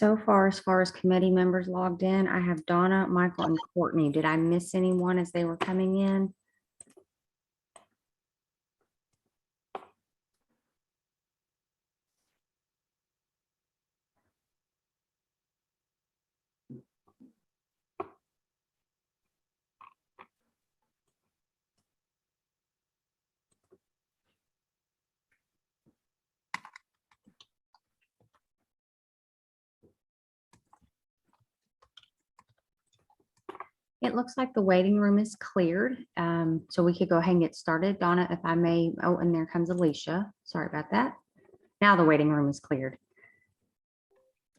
So as far as committee members logged in, I have Donna, Michael, and Courtney. Did I miss anyone as they were coming in? It looks like the waiting room is cleared, so we could go ahead and get started. Donna, if I may, oh, and there comes Alicia. Sorry about that. Now the waiting room is cleared.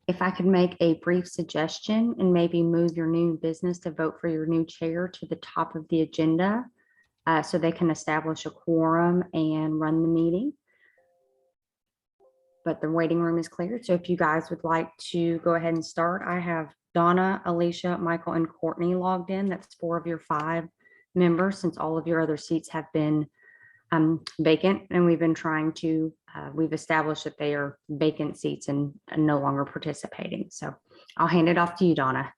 If I could make a brief suggestion and maybe move your new business to vote for your new chair to the top of the agenda so they can establish a quorum and run the meeting. But the waiting room is cleared. So if you guys would like to go ahead and start, I have Donna, Alicia, Michael, and Courtney logged in. That's 4 of your 5 members, since all of your other seats have been vacant, and we've been trying to, we've established that they are vacant seats and no longer participating. So I'll hand it off to you, Donna.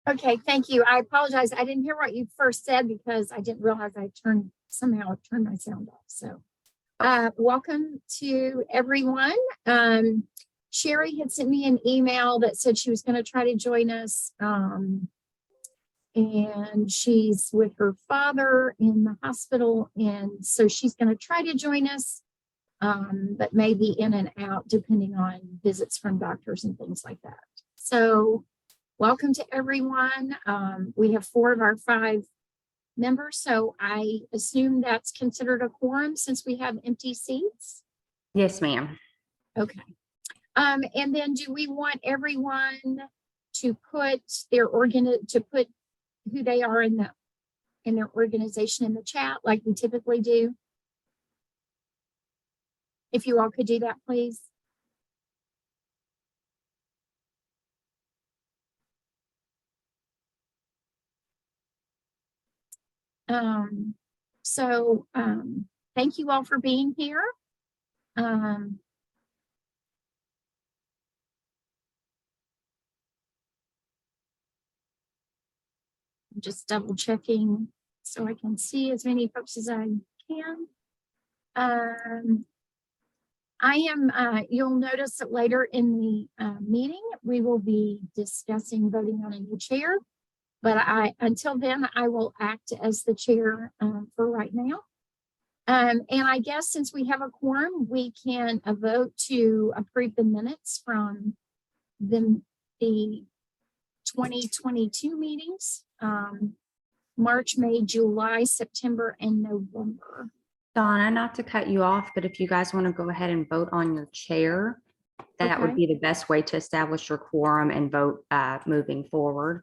Okay, thank you. I apologize. I didn't hear what you first said because I didn't realize I somehow turned my sound off. So welcome to everyone. Sherry had sent me an email that said she was going to try to join us. And she's with her father in the hospital. And so she's going to try to join us, but maybe in and out depending on visits from doctors and things like that. So welcome to everyone. We have 4 of our 5 members. So I assume that's considered a quorum since we have empty seats. Yes, ma'am. Okay. And then do we want everyone to put their put who they are in their organization in the chat like we typically do? If you all could do that, please. Thank you all for being here. I'm just double checking so I can see as many folks as I can. You'll notice that later in the meeting, we will be discussing voting on a new chair. But until then, I will act as the chair for right now. And I guess since we have a quorum, we can vote to approve the minutes from the 2022 meetings, March, May, July, September, and November. Donna, not to cut you off, but if you guys want to go ahead and vote on your chair, that would be the best way to establish your quorum and vote moving forward.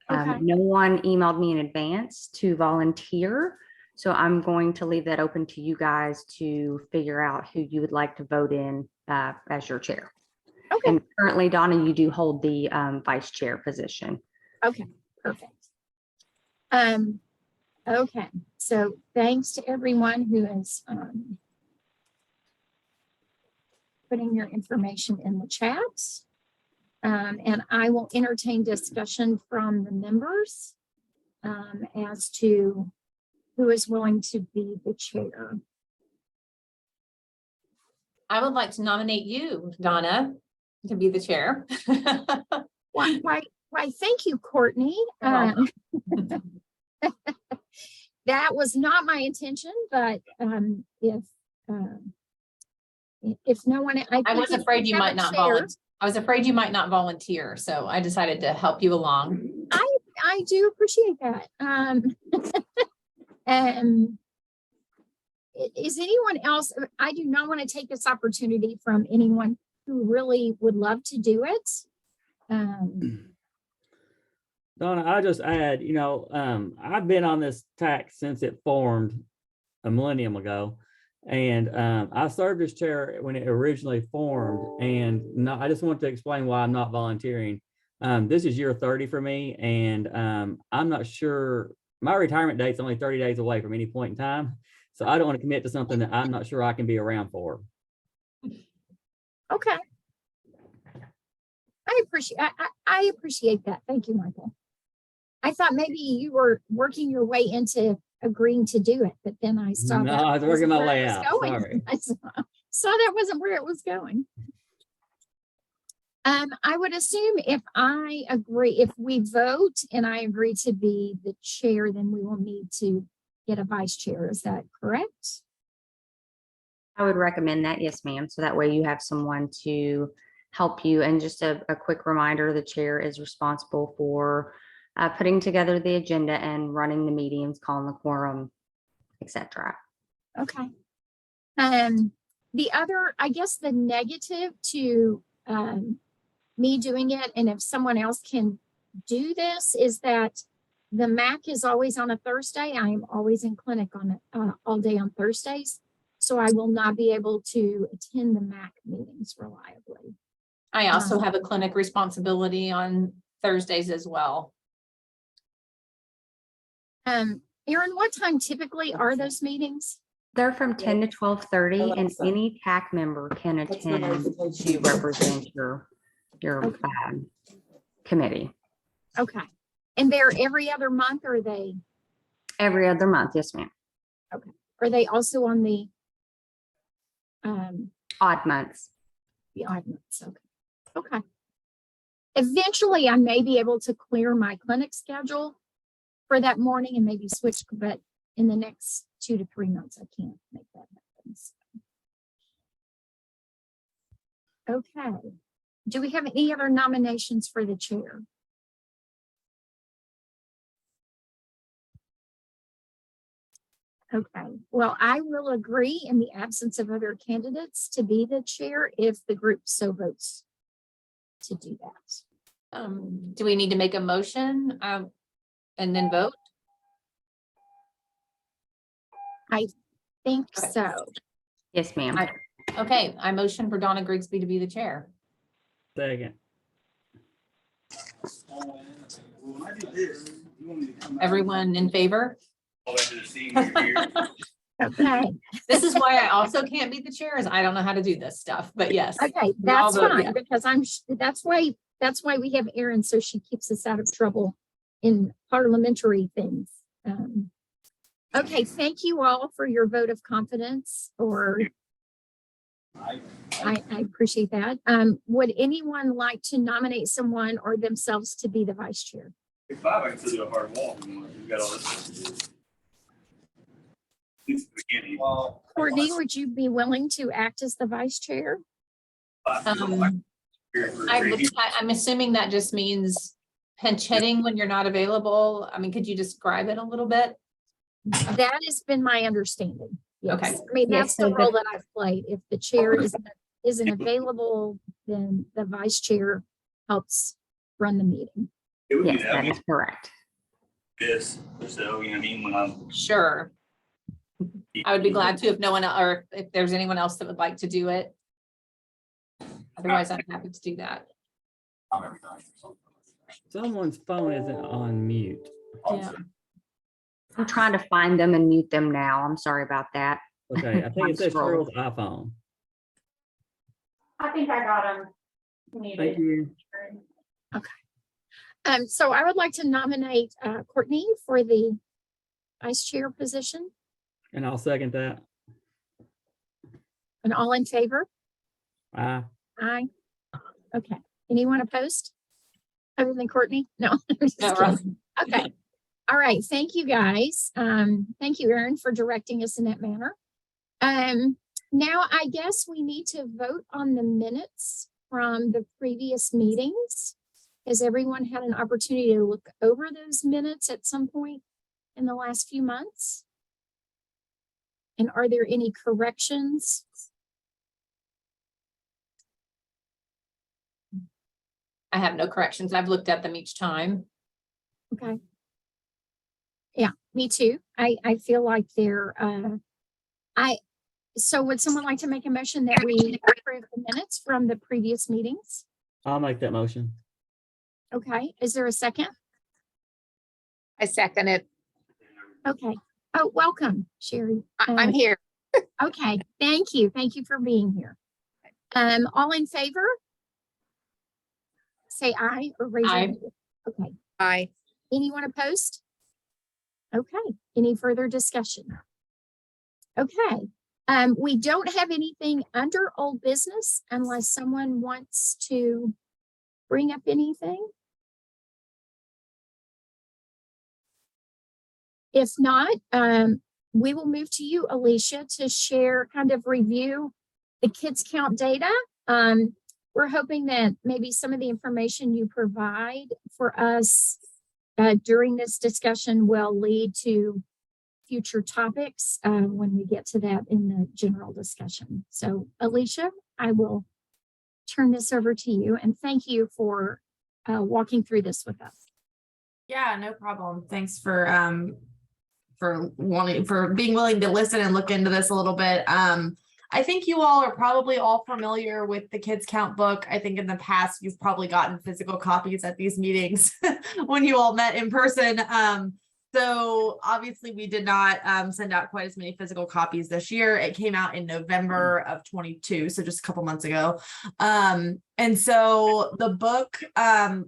No one emailed me in advance to volunteer, so I'm going to leave that open to you guys to figure out who you would like to vote in as your chair. Okay. And currently, Donna, you do hold the vice chair position. Okay, perfect. Okay, so thanks to everyone who is putting your information in the chat. And I will entertain discussion from the members as to who is willing to be the chair. I would like to nominate you, Donna, to be the chair. Why, thank you, Courtney. That was not my intention, but if no one, I was afraid you might not volunteer. I was afraid you might not volunteer, so I decided to help you along. I do appreciate that. Is anyone else? I do not want to take this opportunity from anyone who really would love to do it. Donna, I just add, I've been on this TAC since it formed a millennium ago. And I served as chair when it originally formed. And I just want to explain why I'm not volunteering. This is year 30 for me. And I'm not sure, my retirement date's only 30 days away from any point in time. So I don't want to commit to something that I'm not sure I can be around for. Okay. I appreciate that. Thank you, Michael. I thought maybe you were working your way into agreeing to do it, but then I saw No, that I was working my wasn't where way it was out. going. Sorry. I saw that wasn't where it was going. I would assume if we vote and I agree to be the chair, then we will need to get a vice chair. Is that correct? I would recommend that. Yes, ma'am. So that way you have someone to help you. And just a quick reminder, the chair is responsible for putting together the agenda and running the meetings, calling the quorum, etc. Okay. The other, I guess the negative to me doing it, and if someone else can do this, is that the MAC is always on a Thursday. I am always in clinic on all day on Thursdays. So I will not be able to attend the MAC meetings reliably. I also have a clinic responsibility on Thursdays as well. Erin, what time typically are those meetings? They're from 10 to 12:30, and any TAC member can attend to represent your committee. Okay. And they're every other month, or are they? Every other month. Yes, ma'am. Okay. Are they also on the Odd months. the odd months? Okay. Okay. Eventually, I may be able to clear my clinic schedule for that morning and maybe switch, but in the next 2 to 3 months, I can't make that happen. So. Okay. Do we have any other nominations for the chair? Okay, well, I will agree in the absence of other candidates to be the chair if the group so votes to do that. Do we need to make a motion and then vote? I think Okay. so. Yes, ma'am. Okay, I motion for Donna Grigsby to be the chair. Second. Everyone in favor? Okay, This is why I also can't be the chair, is I don't know how to do this stuff, but yes. okay, We all that's vote fine yes. because that's why we have Erin, so she keeps us out of trouble in parliamentary things. Okay, thank you all for your vote of confidence, or I appreciate that. Would anyone like to nominate someone or themselves to be the vice chair? I can still do a hard wall. We've got all this stuff to do. Since the beginning. Courtney, would you be willing to act as the vice chair? I'm assuming that just means pinch hitting when you're not available. I mean, could you describe it a little bit? That has been my understanding. Yes. Okay. I mean, Yes, that's so the role that I've played. If the chair isn't available, then the vice chair helps run the meeting. It would be Yes, that that is correct. this, so, you know what I mean, when I'm. Sure. I would be glad to if no one, or if there's anyone else that would like to do it. Otherwise, I'm happy to do that. Someone's phone isn't on mute. Yeah. I'm trying to find them and mute them now. I'm sorry about that. Okay, I think I'm it says scrolling. Cheryl's iPhone. I think I got them. Thank you. So I would like to nominate Courtney for the vice chair position. And I'll second that. And all in favor? Aye. Aye. Okay. Anyone opposed? Other than Courtney? No. I'm just No, kidding. Okay. All right. Thank you, guys. Thank you, Erin, for directing us in that manner. Now I guess we need to vote on the minutes from the previous meetings. Has everyone had an opportunity to look over those minutes at some point in the last few months? And are there any corrections? I have no corrections. I've looked at them each time. Okay. Yeah, me too. I feel like they're, so would someone like to make a motion that we approve the minutes from the previous meetings? I'll make that motion. Okay, is there a second? I second it. Okay. Oh, welcome, Sherry. I'm here. Okay, thank you. Thank you for being here. All in favor? say aye or raise your Aye. hand. Okay. Aye. Anyone opposed? Okay. Any further discussion? Okay. We don't have anything under old business unless someone wants to bring up anything. If not, we will move to you, Alicia, to share, kind of review the kids count data. We're hoping that maybe some of the information you provide for us during this discussion will lead to future topics when we get to that in the general discussion. So Alicia, I will turn this over to you, and thank you for walking through this with us. Yeah, no problem. Thanks for being willing to listen and look into this a little bit. I think you all are probably all familiar with the Kids Count book. I think in the past you've probably gotten physical copies at these meetings when you all met in person. So obviously we did not send out quite as many physical copies this year. It came out in November of 22, so just a couple months ago. And so the book,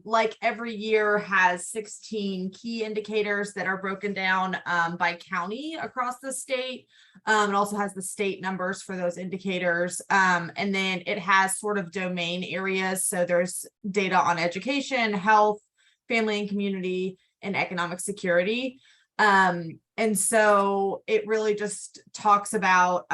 like every year, has 16 key indicators that are broken down by county across the state. It also has the state numbers for those indicators. And then it has sort of domain areas. So there's data on education, health, family and community, and economic security. And so it really just talks about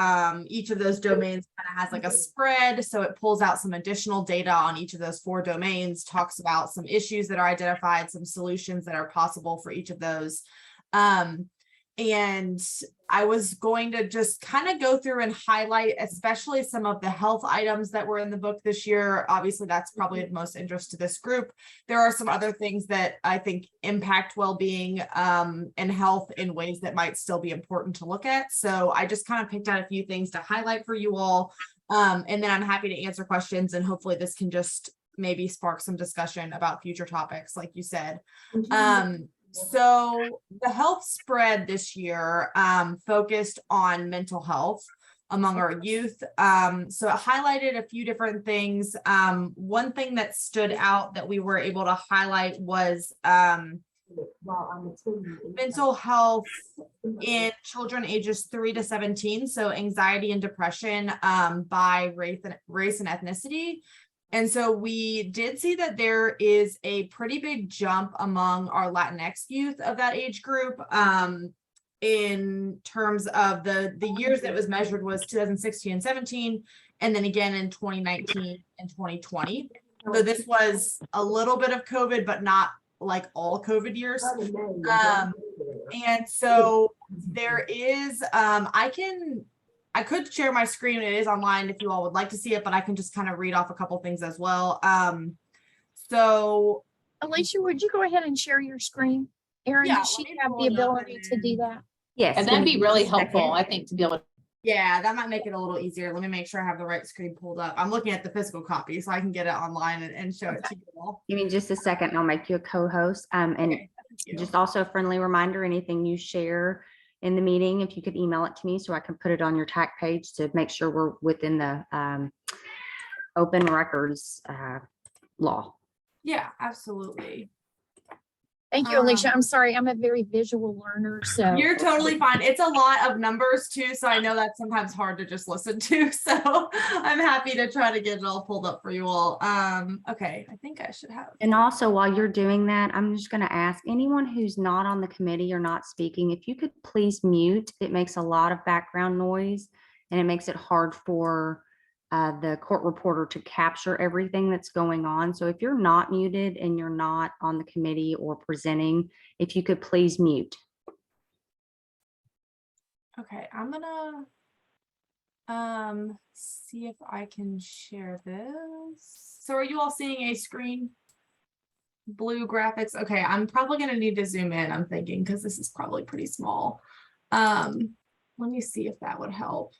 each of those domains kind of has like a spread. So it pulls out some additional data on each of those 4 domains, talks about some issues that are identified, some solutions that are possible for each of those. And I was going to just kind of go through and highlight, especially some of the health items that were in the book this year. Obviously, that's probably of most interest to this group. There are some other things that I think impact well-being and health in ways that might still be important to look at. So I just kind of picked out a few things to highlight for you all. And then I'm happy to answer questions, and hopefully this can just maybe spark some discussion about future topics, like you said. So the health spread this year focused on mental health among our youth. So it highlighted a few different things. One thing that stood out that we were able to highlight was mental health in children ages 3 to 17. So anxiety and depression by race and ethnicity. And so we did see that there is a pretty big jump among our Latinx youth of that age group. In terms of the years that was measured was 2016 and 17, and then again in 2019 and 2020. So this was a little bit of COVID, but not like all COVID years. And so there is, I could share my screen. It is online if you all would like to see it, but I can just kind of read off a couple things as well. So Alicia, would you go ahead and share your screen? Erin, Yeah, does she let me have pull the it up ability and to do then- that? Yes. And give that'd me be really just a helpful, second. I think, to be able to. yeah, that might make it a little easier. Let me make sure I have the right screen pulled up. I'm looking at the physical copy so I can get it online and show it to you all. Give me just a second and I'll make you a co-host. And Okay, thank you. just also a friendly reminder, anything you share in the meeting, if you could email it to me so I can put it on your TAC page to make sure we're within the open records law. Yeah, absolutely. Thank you, Alicia. I'm sorry, I'm a very visual learner, so. You're totally fine. It's a lot of numbers too, so I know that's sometimes hard to just listen to. So I'm happy to try to get it all pulled up for you all. Okay, I think I should have. And also while you're doing that, I'm just going to ask anyone who's not on the committee or not speaking, if you could please mute. It makes a lot of background noise and it makes it hard for the court reporter to capture everything that's going on. So if you're not muted and you're not on the committee or presenting, if you could please mute. Okay, I'm gonna see if I can share this. So are you all seeing a screen? Blue graphics. Okay, I'm probably gonna need to zoom in, I'm thinking, because this is probably pretty small. Let me see if that would help.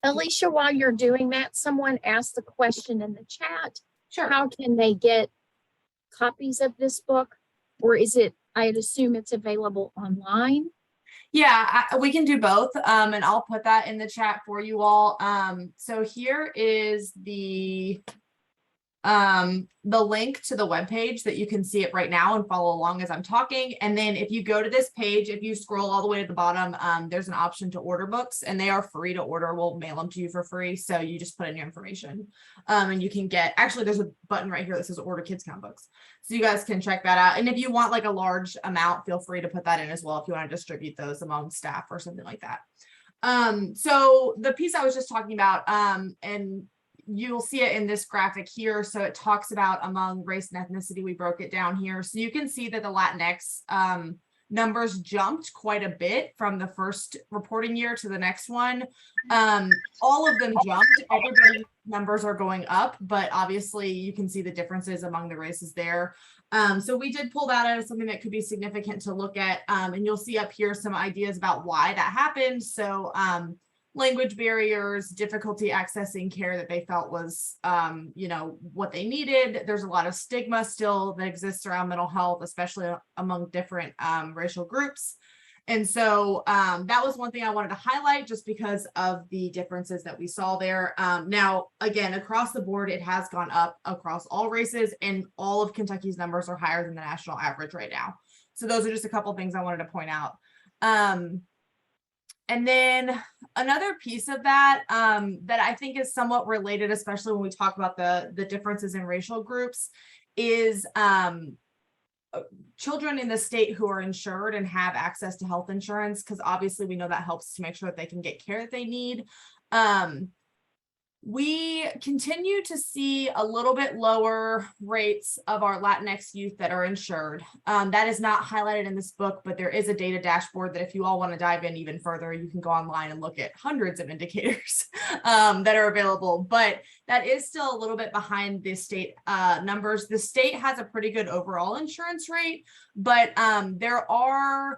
Alicia, while you're doing that, someone asked the question in the chat. Sure. How can they get copies of this book? Or is it, I'd assume it's available online? Yeah, we can do both. And I'll put that in the chat for you all. So here is the the link to the webpage that you can see it right now and follow along as I'm talking. And then if you go to this page, if you scroll all the way to the bottom, there's an option to order books, and they are free to order. We'll mail them to you for free. So you just put in your information, and you can get, actually there's a button right here that says order kids count books. So you guys can check that out. And if you want like a large amount, feel free to put that in as well if you want to distribute those among staff or something like that. So the piece I was just talking about, and you'll see it in this graphic here. So it talks about among race and ethnicity, we broke it down here. So you can see that the Latinx numbers jumped quite a bit from the first reporting year to the next one. All of them jumped. Everybody's numbers are going up, but obviously you can see the differences among the races there. So we did pull that out as something that could be significant to look at. And you'll see up here some ideas about why that happened. So language barriers, difficulty accessing care that they felt was, you know, what they needed. There's a lot of stigma still that exists around mental health, especially among different racial groups. And so that was one thing I wanted to highlight just because of the differences that we saw there. Now, again, across the board, it has gone up across all races, and all of Kentucky's numbers are higher than the national average right now. So those are just a couple of things I wanted to point out. And then another piece of that that I think is somewhat related, especially when we talk about the differences in racial groups, is children in the state who are insured and have access to health insurance, because obviously we know that helps to make sure that they can get care that they need. We continue to see a little bit lower rates of our Latinx youth that are insured. That is not highlighted in this book, but there is a data dashboard that if you all want to dive in even further, you can go online and look at hundreds of indicators that are available. But that is still a little bit behind the state numbers. The state has a pretty good overall insurance rate, but there are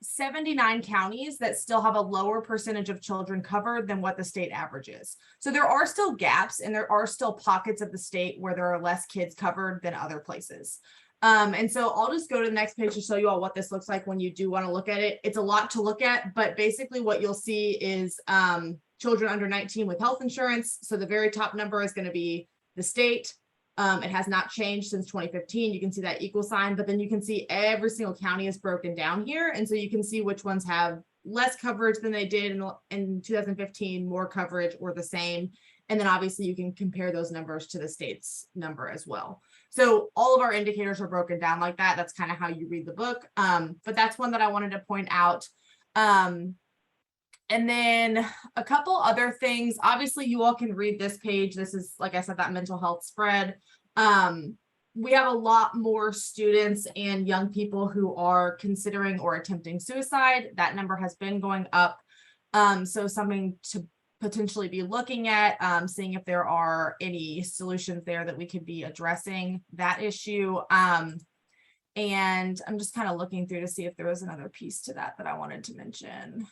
79 counties that still have a lower percentage of children covered than what the state average is. So there are still gaps, and there are still pockets of the state where there are less kids covered than other places. And so I'll just go to the next page to show you all what this looks like when you do want to look at it. It's a lot to look at, but basically what you'll see is children under 19 with health insurance. So the very top number is going to be the state. It has not changed since 2015. You can see that equal sign, but then you can see every single county is broken down here. And so you can see which ones have less coverage than they did in 2015, more coverage or the same. And then obviously you can compare those numbers to the state's number as well. So all of our indicators are broken down like that. That's kind of how you read the book. But that's one that I wanted to point out. And then a couple other things, obviously you all can read this page. This is, like I said, that mental health spread. We have a lot more students and young people who are considering or attempting suicide. That number has been going up. So something to potentially be looking at, seeing if there are any solutions there that we could be addressing that issue. And I'm just kind of looking through to see if there was another piece to that I wanted to mention.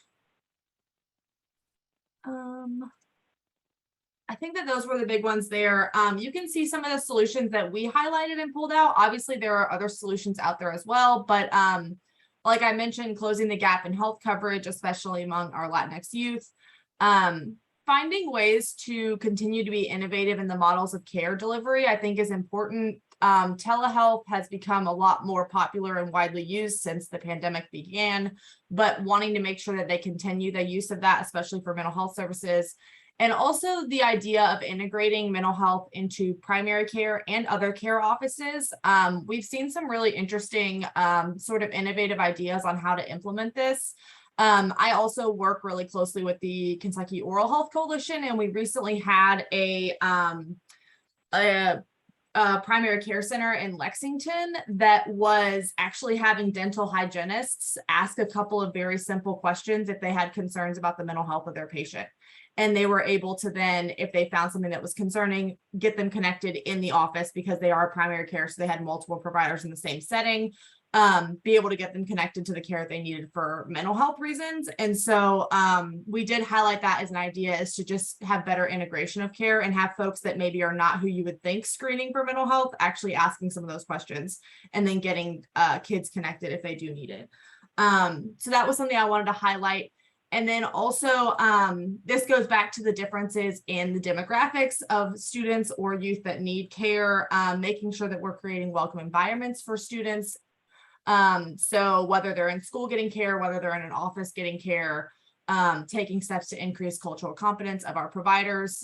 I think that those were the big ones there. You can see some of the solutions that we highlighted and pulled out. Obviously, there are other solutions out there as well, but like I mentioned, closing the gap in health coverage, especially among our Latinx youth, finding ways to continue to be innovative in the models of care delivery, I think is important. Telehealth has become a lot more popular and widely used since the pandemic began, but wanting to make sure that they continue the use of that, especially for mental health services. And also the idea of integrating mental health into primary care and other care offices. We've seen some really interesting sort of innovative ideas on how to implement this. I also work really closely with the Kentucky Oral Health Coalition, and we recently had a primary care center in Lexington that was actually having dental hygienists ask a couple of very simple questions if they had concerns about the mental health of their patient. And they were able to then, if they found something that was concerning, get them connected in the office because they are primary care. So they had multiple providers in the same setting, be able to get them connected to the care they needed for mental health reasons. And so we did highlight that as an idea, is to just have better integration of care and have folks that maybe are not who you would think screening for mental health, actually asking some of those questions and then getting kids connected if they do need it. So that was something I wanted to highlight. And then also, this goes back to the differences in the demographics of students or youth that need care, making sure that we're creating welcome environments for students. So whether they're in school getting care, whether they're in an office getting care, taking steps to increase cultural competence of our providers,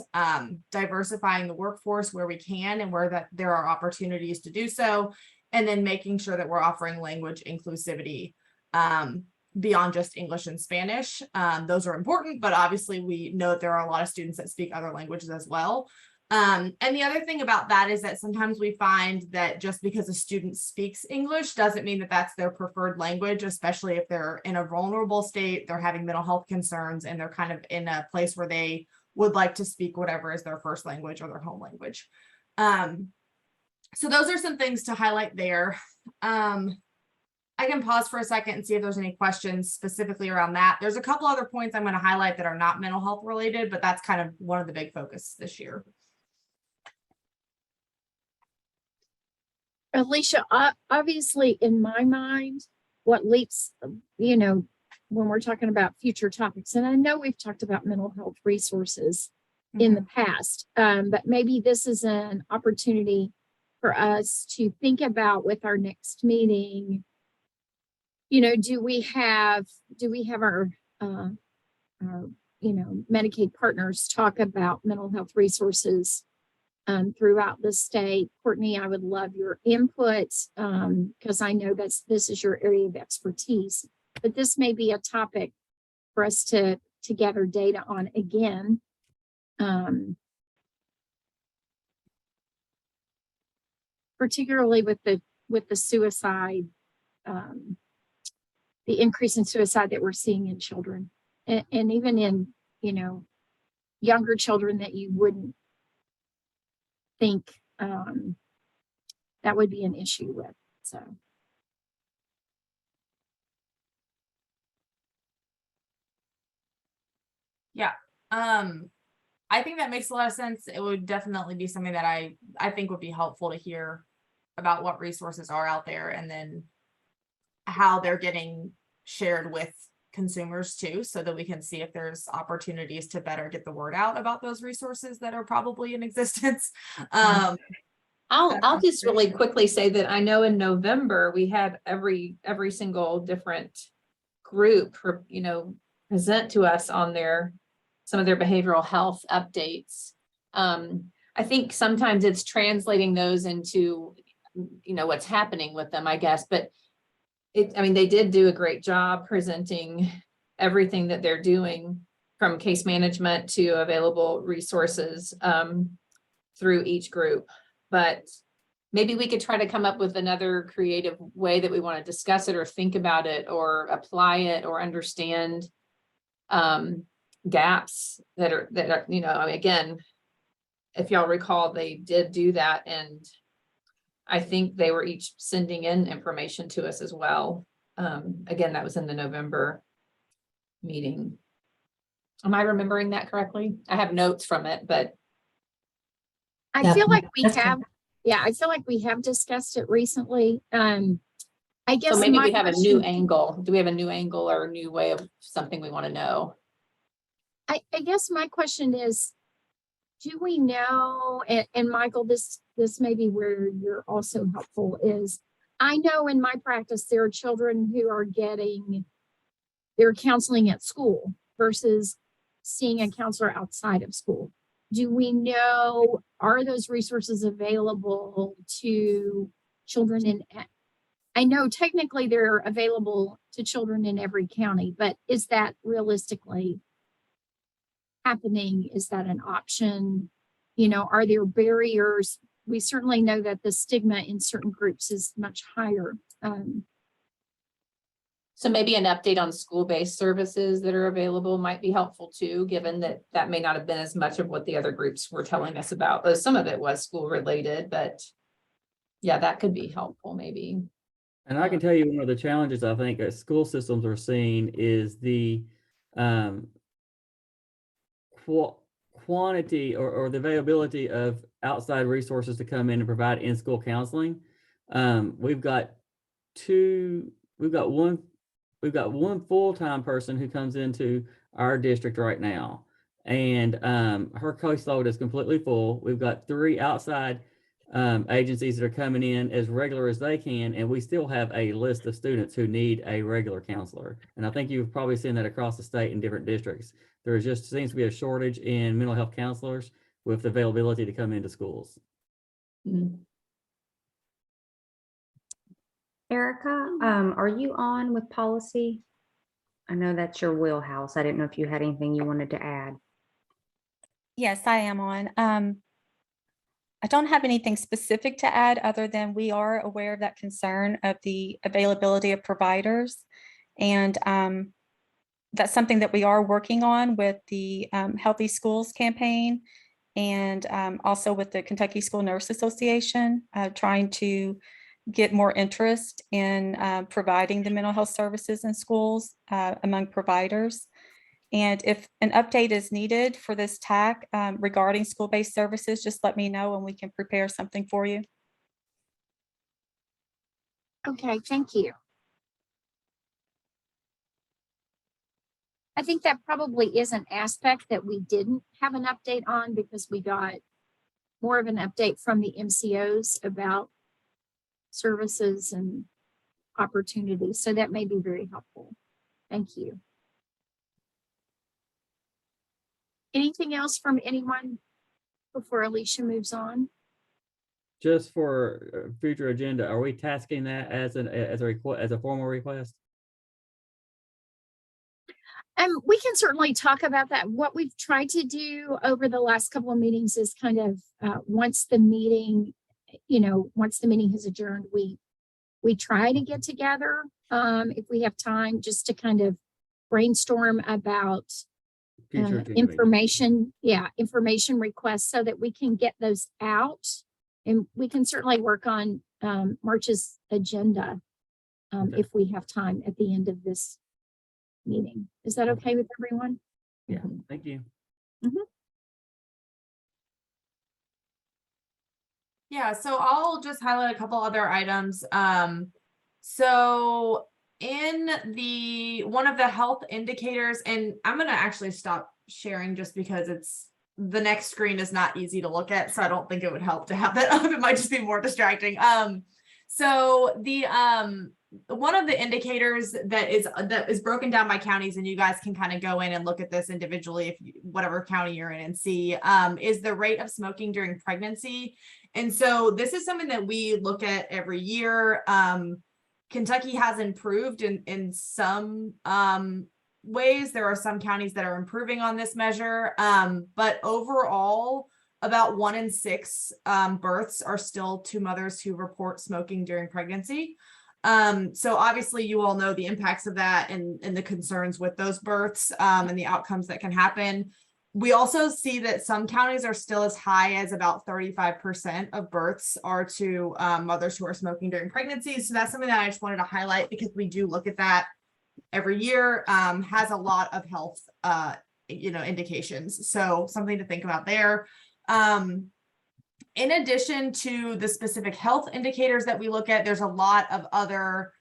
diversifying the workforce where we can and where that there are opportunities to do so, and then making sure that we're offering language inclusivity beyond just English and Spanish. Those are important, but obviously we know that there are a lot of students that speak other languages as well. And the other thing about that is that sometimes we find that just because a student speaks English doesn't mean that that's their preferred language, especially if they're in a vulnerable state, they're having mental health concerns, and they're kind of in a place where they would like to speak whatever is their first language or their home language. So those are some things to highlight there. I can pause for a second and see if there's any questions specifically around that. There's a couple other points I'm going to highlight that are not mental health related, but that's kind of one of the big focuses this year. Alicia, obviously in my mind, what leaps, you know, when we're talking about future topics, and I know we've talked about mental health resources in the past, but maybe this is an opportunity for us to think about with our next meeting. You know, do we have our you know, Medicaid partners talk about mental health resources throughout the state? Courtney, I would love your input because I know this is your area of expertise, but this may be a topic for us to gather data on again. Particularly with the suicide, the increase in suicide that we're seeing in children, and even in, you know, younger children that you wouldn't think that would be an issue with. So yeah, I think that makes a lot of sense. It would definitely be something that I think would be helpful to hear about what resources are out there, and then how they're getting shared with consumers too, so that we can see if there's opportunities to better get the word out about those resources that are probably in existence. I'll just really quickly say that I know in November we had every single different group, you know, present to us on some of their behavioral health updates. I think sometimes it's translating those into, you know, what's happening with them, I guess, but I mean, they did do a great job presenting everything that they're doing, from case management to available resources through each group. But maybe we could try to come up with another creative way that we want to discuss it or think about it or apply it or understand gaps that are, you know, I mean, again, if y'all recall, they did do that, and I think they were each sending in information to us as well. Again, that was in the November meeting. Am I remembering that correctly? I have notes from it, but I feel like we have, I feel like we have discussed it recently. I guess so maybe we have a new question, angle. Do we have a new angle or a new way of something we want to know? I guess my question is, do we know, and Michael, this may be where you're also helpful, is I know in my practice there are children who are getting their counseling at school versus seeing a counselor outside of school. Do we know, are those resources available to children in, I know technically they're available to children in every county, but is that realistically happening? Is that an option? You know, are there barriers? We certainly know that the stigma in certain groups is much higher. So maybe an update on school-based services that are available might be helpful too, given that that may not have been as much of what the other groups were telling us about. Some of it was school related, but yeah, that could be helpful maybe. And I can tell you one of the challenges I think that school systems are seeing is the quantity or the availability of outside resources to come in and provide in-school counseling. We've got one we've got one full-time person who comes into our district right now. And her caseload is completely full. We've got 3 outside agencies that are coming in as regular as they can, and we still have a list of students who need a regular counselor. And I think you've probably seen that across the state in different districts. There just seems to be a shortage in mental health counselors with the availability to come into schools. Erica, are you on with policy? I know that's your wheelhouse. I didn't know if you had anything you wanted to add. Yes, I am on. I don't have anything specific to add other than we are aware of that concern of the availability of providers. And that's something that we are working on with the Healthy Schools campaign and also with the Kentucky School Nurse Association, trying to get more interest in providing the mental health services in schools among providers. And if an update is needed for this TAC regarding school-based services, just let me know and we can prepare something for you. Okay, thank you. I think that probably is an aspect that we didn't have an update on because we got more of an update from the MCOs about services and opportunities. So that may be very helpful. Thank you. Anything else from anyone before Alicia moves on? Just for future agenda, are we tasking that as a formal request? We can certainly talk about that. What we've tried to do over the last couple of meetings is kind of once the meeting has adjourned, we try to get together if we have time, just to kind of brainstorm about information requests so that we can get those out, and we can certainly work on March's agenda if we have time at the end of this meeting. Is that okay with everyone? Yeah, thank you. Yeah, so I'll just highlight a couple other items. So in one of the health indicators, and I'm going to actually stop sharing just because the next screen is not easy to look at. So I don't think it would help to have that up. It might just be more distracting. So one of the indicators that is broken down by counties, and you guys can kind of go in and look at this individually whatever county you're in and see, is the rate of smoking during pregnancy. And so this is something that we look at every year. Kentucky has improved in some ways. There are some counties that are improving on this measure, but overall, about 1 in 6 births are still to mothers who report smoking during pregnancy. So obviously you all know the impacts of that and the concerns with those births and the outcomes that can happen. We also see that some counties are still as high as about 35% of births are to mothers who are smoking during pregnancy. So that's something that I just wanted to highlight because we do look at that every year, has a lot of health, indications. So something to think about there. In addition to the specific health indicators that we look at, there's a lot of other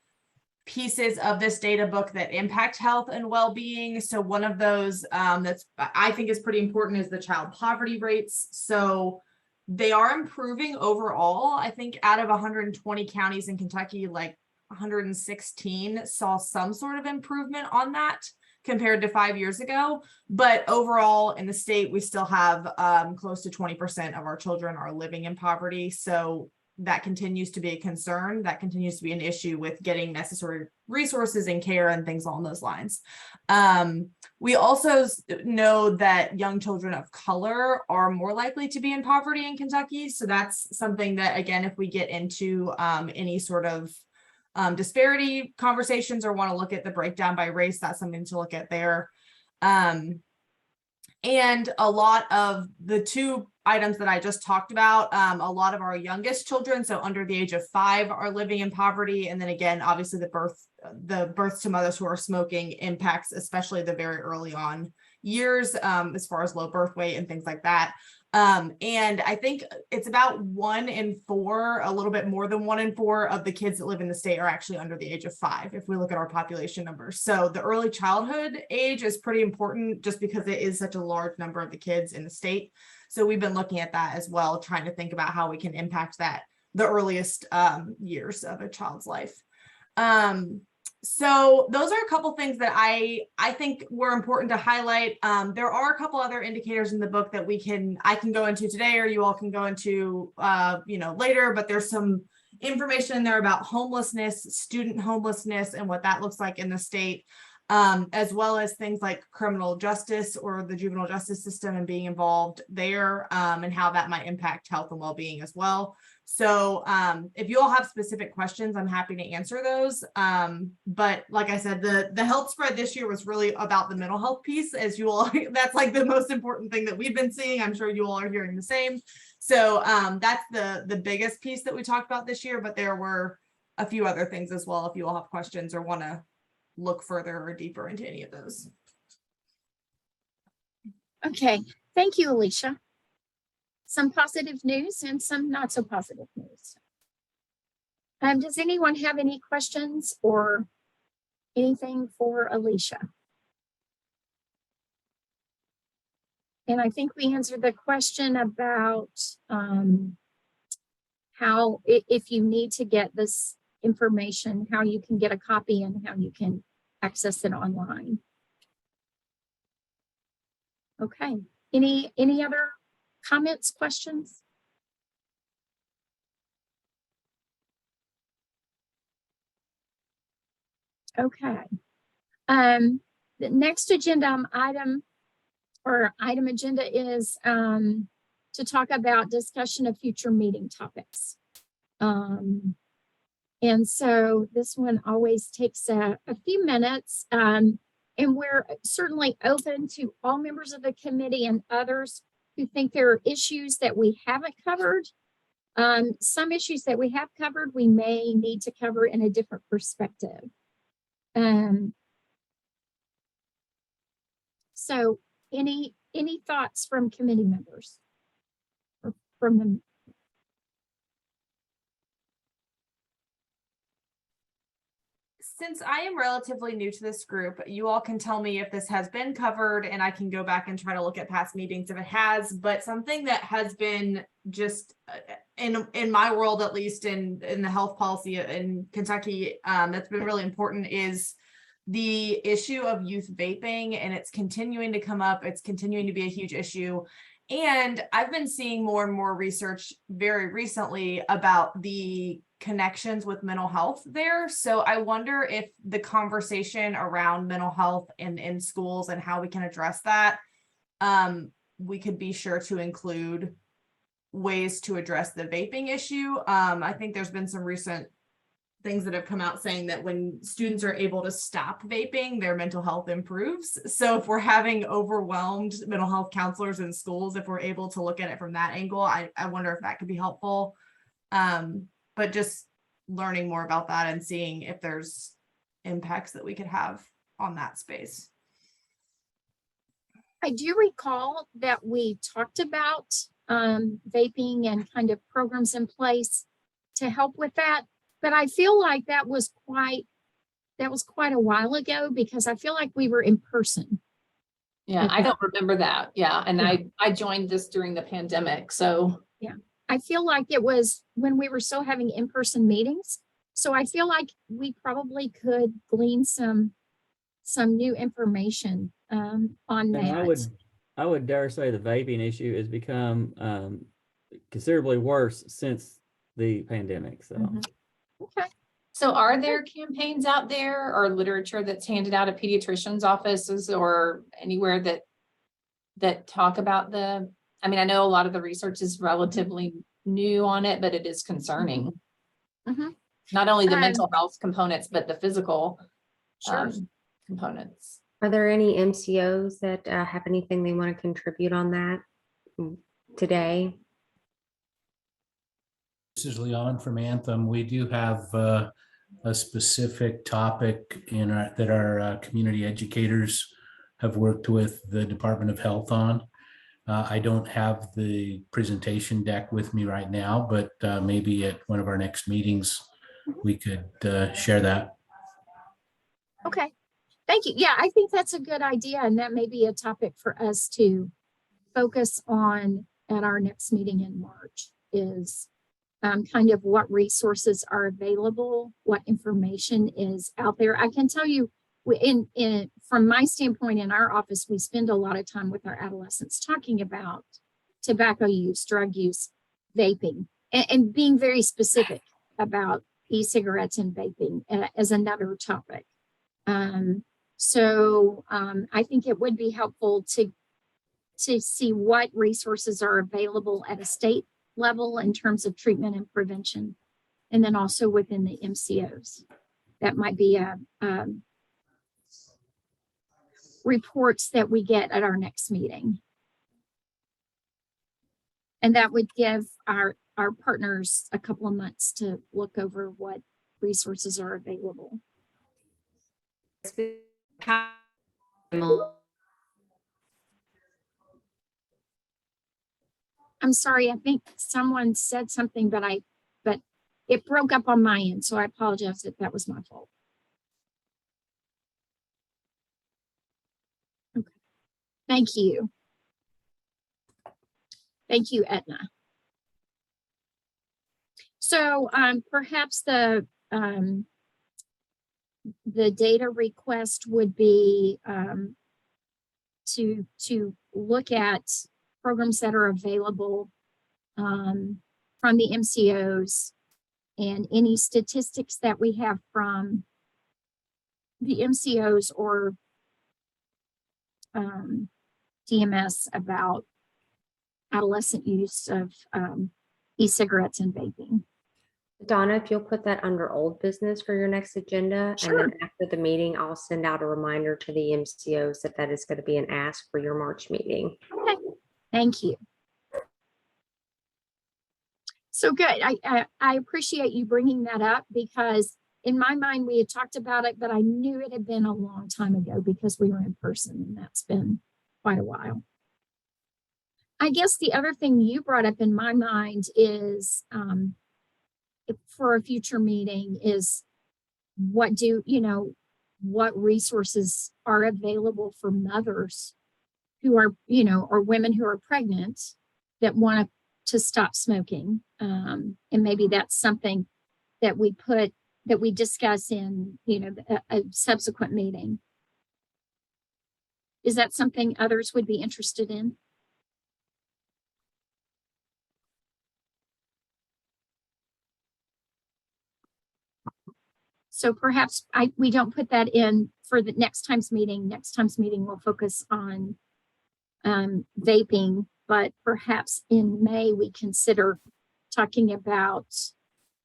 pieces of this data book that impact health and well-being. So one of those that's I think is pretty important is the child poverty rates. So they are improving overall. I think out of 120 counties in Kentucky, like 116 saw some sort of improvement on that compared to 5 years ago. But overall in the state, we still have close to 20% of our children are living in poverty. So that continues to be a concern. That continues to be an issue with getting necessary resources and care and things along those lines. We also know that young children of color are more likely to be in poverty in Kentucky. So that's something that, again, if we get into any sort of disparity conversations or want to look at the breakdown by race, that's something to look at there. And a lot of the 2 items that I just talked about, a lot of our youngest children, so under the age of 5, are living in poverty. And then again, obviously the births to mothers who are smoking impacts, especially the very early on years, as far as low birth weight and things like that. And I think it's about 1 in 4, a little bit more than 1 in 4 of the kids that live in the state are actually under the age of 5, if we look at our population numbers. So the early childhood age is pretty important just because it is such a large number of the kids in the state. So we've been looking at that as well, trying to think about how we can impact that, the earliest years of a child's life. So those are a couple things that I think were important to highlight. There are a couple other indicators in the book that I can go into today, or you all can go into later, but there's some information in there about homelessness, student homelessness, and what that looks like in the state, as well as things like criminal justice or the juvenile justice system and being involved there, and how that might impact health and well-being as well. So if you all have specific questions, I'm happy to answer those. But like I said, the health spread this year was really about the mental health piece, as you all, that's like the most important thing that we've been seeing. I'm sure you all are hearing the same. So that's the biggest piece that we talked about this year, but there were a few other things as well, if you all have questions or want to look further or deeper into any of those. Okay, thank you, Alicia. Some positive news and some not so positive news. Does anyone have any questions or anything for Alicia? And I think we answered the question about how, if you need to get this information, how you can get a copy and how you can access it online. Okay, any other comments, questions? Okay. The next agenda item is to talk about discussion of future meeting topics. And so this one always takes a few minutes, and we're certainly open to all members of the committee and others who think there are issues that we haven't covered. Some issues that we have covered, we may need to cover in a different perspective. So any thoughts from committee members? Or from them? Since I am relatively new to this group, you all can tell me if this has been covered, and I can go back and try to look at past meetings if it has. But something that has been just in my world, at least in the health policy in Kentucky, that's been really important is the issue of youth vaping, and it's continuing to come up. It's continuing to be a huge issue. And I've been seeing more and more research very recently about the connections with mental health there. So I wonder if the conversation around mental health in schools and how we can address that, we could be sure to include ways to address the vaping issue. I think there's been some recent things that have come out saying that when students are able to stop vaping, their mental health improves. So if we're having overwhelmed mental health counselors in schools, if we're able to look at it from that angle, I wonder if that could be helpful. But just learning more about that and seeing if there's impacts that we could have on that space. I do recall that we talked about vaping and kind of programs in place to help with that. But I feel like that was quite a while ago, because I feel like we were in person. Yeah, I don't remember that. Yeah. And Yeah. I joined this during the pandemic. So Yeah, I feel like it was when we were still having in-person meetings. So I feel like we probably could glean some new information on And that. I would dare say the vaping issue has become considerably worse since the pandemic. So. Mhm. Okay. So are there campaigns out there or literature that's handed out at pediatricians' offices or anywhere that talk about I mean, I know a lot of the research is relatively new on it, but it is concerning. Mhm. Not only the mental health components, but the physical Sure. components. Are there any MCOs that have anything they want to contribute on that today? This is Leon from Anthem. We do have a specific topic that our community educators have worked with the Department of Health on. I don't have the presentation deck with me right now, but maybe at one of our next meetings, we could share that. Okay, thank you. Yeah, I think that's a good idea, and that may be a topic for us to focus on at our next meeting in March, is kind of what resources are available, what information is out there. I can tell you, from my standpoint in our office, we spend a lot of time with our adolescents talking about tobacco use, drug use, vaping, and being very specific about e-cigarettes and vaping as another topic. So I think it would be helpful to see what resources are available at a state level in terms of treatment and prevention, and then also within the MCOs. That might be reports that we get at our next meeting. And that would give our partners a couple of months to look over what resources are available. I'm sorry, I think someone said something, but it broke up on my end, so I apologize if that was my fault. Okay. Thank you. Thank you, Etna. So perhaps the data request would be to look at programs that are available from the MCOs and any statistics that we have from the MCOs or DMS about adolescent use of e-cigarettes and vaping. Donna, if you'll put that under old business for your next agenda, Sure. and then after the meeting, I'll send out a reminder to the MCOs that that is going to be an ask for your March meeting. Okay, thank you. So good. I appreciate you bringing that up, because in my mind we had talked about it, but I knew it had been a long time ago because we were in person, and that's been quite a while. I guess the other thing you brought up in my mind is for a future meeting is what resources are available for mothers who are, or women who are pregnant that want to stop smoking. And maybe that's something that we discuss in, a subsequent meeting. Is that something others would be interested in? So perhaps we don't put that in for the next time's meeting. Next time's meeting will focus on vaping, but perhaps in May we consider talking about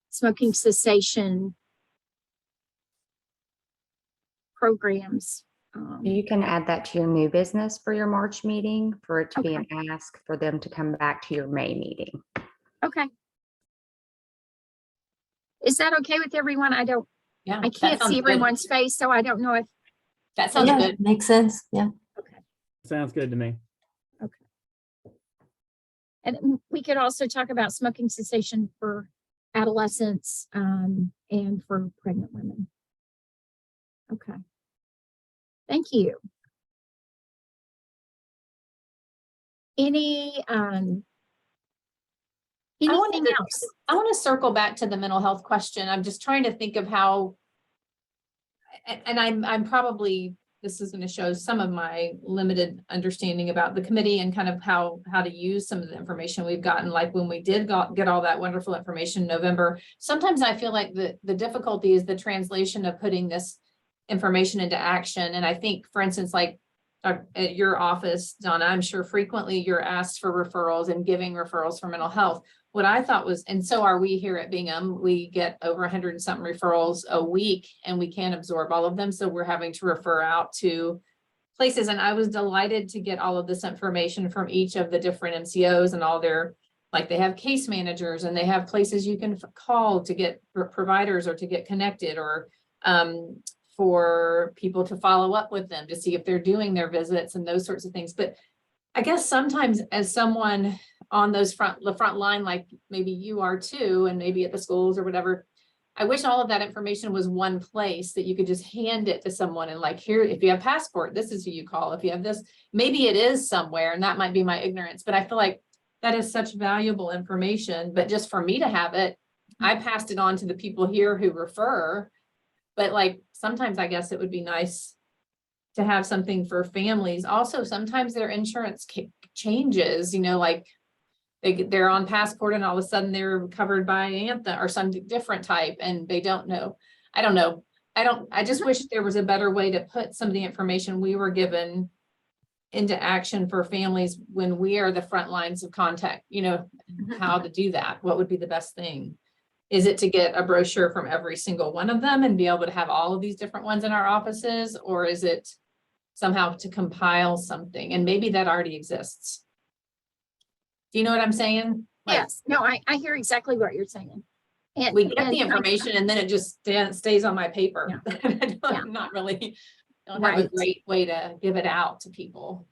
smoking cessation programs. You can add that to your new business for your March meeting, for it to be an ask for them to come back to your May meeting. Okay. Is that okay with everyone? I can't see everyone's face, so I don't know if. That sounds good. Makes sense. Yeah. Okay. Sounds good to me. Okay. And we could also talk about smoking cessation for adolescents and for pregnant women. Okay. Thank you. Anything else? I want to circle back to the mental health question. I'm just trying to think of how, and I'm probably, this is going to show some of my limited understanding about the committee and kind of how to use some of the information we've gotten. Like when we did get all that wonderful information in November, sometimes I feel like the difficulty is the translation of putting this information into action. And I think, for instance, like at your office, Donna, I'm sure frequently you're asked for referrals and giving referrals for mental health. What I thought was, and so are we here at Bingham, we get over 100 and something referrals a week, and we can't absorb all of them. So we're having to refer out to places. And I was delighted to get all of this information from each of the different MCOs and all their, like they have case managers and they have places you can call to get providers or to get connected, or for people to follow up with them to see if they're doing their visits and those sorts of things. But I guess sometimes as someone on the front line, like maybe you are too, and maybe at the schools or whatever, I wish all of that information was one place that you could just hand it to someone and like, here, if you have passport, this is who you call. If you have this, maybe it is somewhere, and that might be my ignorance, but I feel like that is such valuable information. But just for me to have it, I passed it on to the people here who refer. But like, sometimes I guess it would be nice to have something for families. Also, sometimes their insurance changes, you know, like they're on passport and all of a sudden they're covered by Anthem or some different type and they don't know. I don't know. I just wish there was a better way to put some of the information we were given into action for families when we are the front lines of contact, you know, how to do that. What would be the best thing? Is it to get a brochure from every single one of them and be able to have all of these different ones in our offices? Or is it somehow to compile something? And maybe that already exists. Do you know what I'm saying? Like, Yes, no, I hear exactly what you're saying. And we get the and I- information and then it just stays on my paper. Yeah. I'm not really, don't have a Right. great way to give it out to people.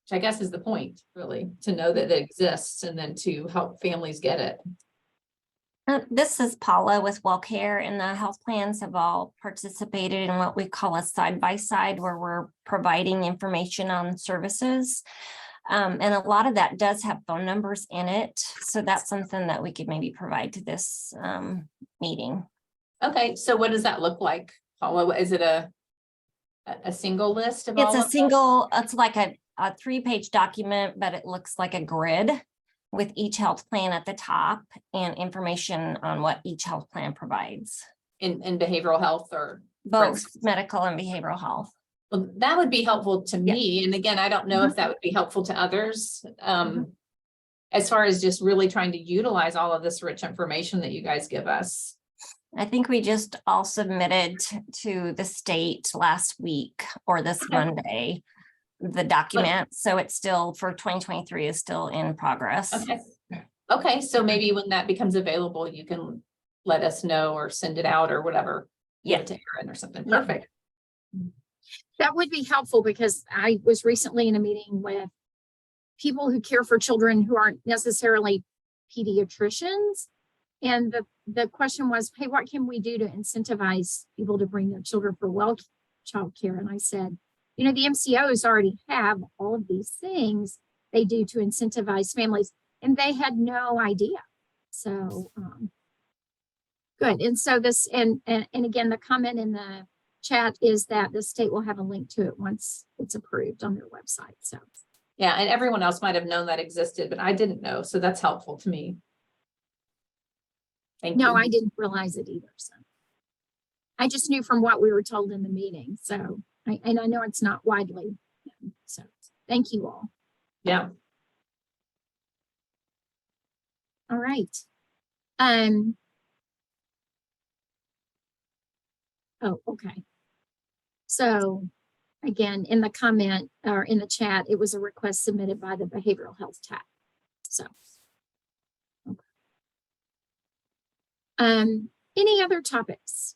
Which I guess is the point, really, to know that it exists and then to help families get it. This is Paula with WellCare, and the health plans have all participated in what we call a side-by-side where we're providing information on services. And a lot of that does have phone numbers in it. So that's something that we could maybe provide to this meeting. Okay, so what does that look like, Paula? Is it a single list of all It's of a them? single, it's like a 3-page document, but it looks like a grid with each health plan at the top and information on what each health plan provides. In behavioral health or? Both medical and behavioral health. Well, that would be helpful to me. And again, I don't know if that would be helpful to others. As far as just really trying to utilize all of this rich information that you guys give us. I think we just all submitted to the state last week or this Monday, the document. So it's still for 2023 is still in progress. Okay. Okay, so maybe when that becomes available, you can let us know or send it out or whatever. Give it to Erin or something. Yeah. Perfect. that would be helpful because I was recently in a meeting with people who care for children who aren't necessarily pediatricians. And the question was, hey, what can we do to incentivize people to bring their children for child care? And I said, you know, the MCOs already have all of these things they do to incentivize families, and they had no idea. So good. And so this, and again, the comment in the chat is that the state will have a link to it once it's approved on their website. So yeah, and everyone else might have known that existed, but I didn't know. So that's helpful to me. Thank you. no, I didn't realize it either. So I just knew from what we were told in the meeting. So and I know it's not widely known. So thank you all. Yeah. All right. Oh, okay. So again, in the comment or in the chat, it was a request submitted by the behavioral health TAC. So, okay. Any other topics?